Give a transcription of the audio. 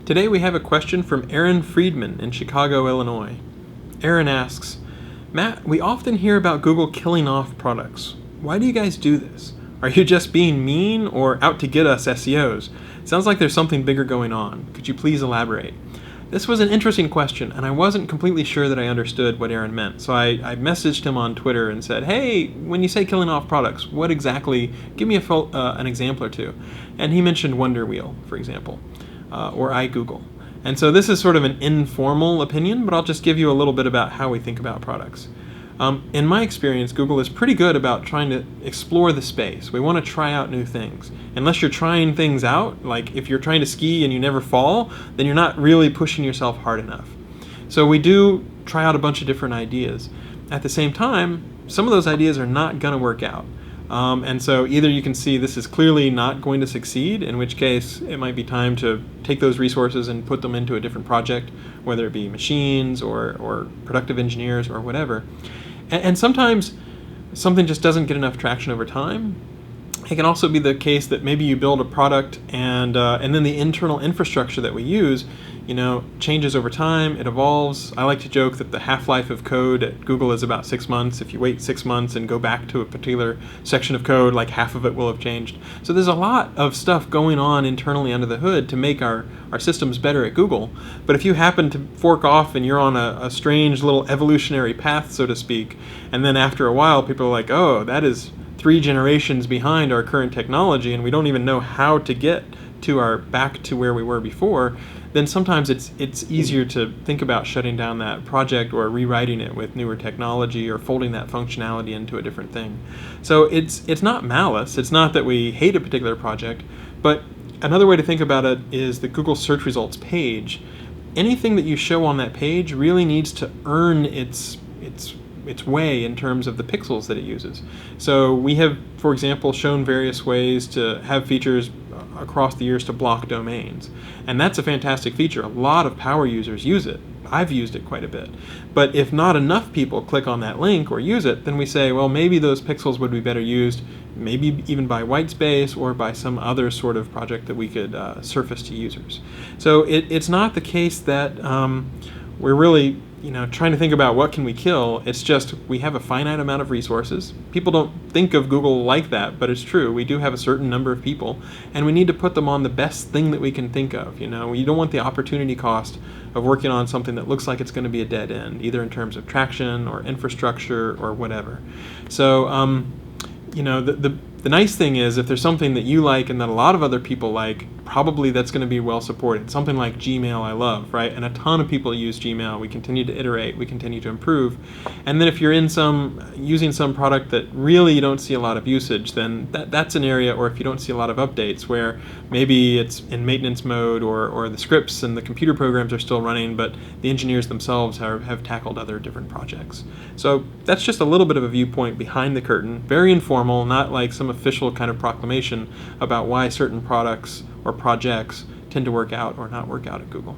Today we have a question from Aaron Friedman in Chicago, Illinois. Aaron asks, Matt, we often hear about Google killing off products. Why do you guys do this? Are you just being mean or out to get us SEOs? Sounds like there's something bigger going on. Could you please elaborate? This was an interesting question, and I wasn't completely sure that I understood what Aaron meant. So I messaged him on Twitter and said, hey, when you say killing off products, what exactly, give me an example or two. And he mentioned Wonder Wheel, for example, or iGoogle. And so this is sort of an informal opinion, but I'll just give you a little bit about how we think about products. In my experience, Google is pretty good about trying to explore the space. We want to try out new things. Unless you're trying things out, like if you're trying to ski and you never fall, then you're not really pushing yourself hard enough. So we do try out a bunch of different ideas. At the same time, some of those ideas are not going to work out. And so either you can see this is clearly not going to succeed, in which case it might be time to take those resources and put them into a different project, whether it be machines or productive engineers or whatever. And sometimes something just doesn't get enough traction over time. It can also be the case that maybe you build a product and then the internal infrastructure that we use, changes over time, it evolves. I like to joke that the half-life of code at Google is about 6 months. If you wait 6 months and go back to a particular section of code, like half of it will have changed. So there's a lot of stuff going on internally under the hood to make our systems better at Google. But if you happen to fork off and you're on a strange little evolutionary path, so to speak, and then after a while people are like, oh, that is 3 generations behind our current technology and we don't even know how to get back to where we were before, then sometimes it's easier to think about shutting down that project or rewriting it with newer technology or folding that functionality into a different thing. So it's not malice. It's not that we hate a particular project, but another way to think about it is the Google search results page. Anything that you show on that page really needs to earn its way in terms of the pixels that it uses. So we have, for example, shown various ways to have features across the years to block domains. And that's a fantastic feature. A lot of power users use it. I've used it quite a bit. But if not enough people click on that link or use it, then we say, well, maybe those pixels would be better used, maybe even by whitespace or by some other sort of project that we could surface to users. So it's not the case that we're really trying to think about what can we kill. It's just we have a finite amount of resources. People don't think of Google like that, but it's true. We do have a certain number of people, and we need to put them on the best thing that we can think of. You don't want the opportunity cost of working on something that looks like it's going to be a dead end, either in terms of traction or infrastructure or whatever. So, the nice thing is if there's something that you like and that a lot of other people like, probably that's going to be well supported. Something like Gmail I love, right? And a ton of people use Gmail. We continue to iterate, we continue to improve. And then if you're using some product that really you don't see a lot of usage, then that's an area, or if you don't see a lot of updates where maybe it's in maintenance mode or the scripts and the computer programs are still running, but the engineers themselves have tackled other different projects. So that's just a little bit of a viewpoint behind the curtain, very informal, not like some official kind of proclamation about why certain products or projects tend to work out or not work out at Google.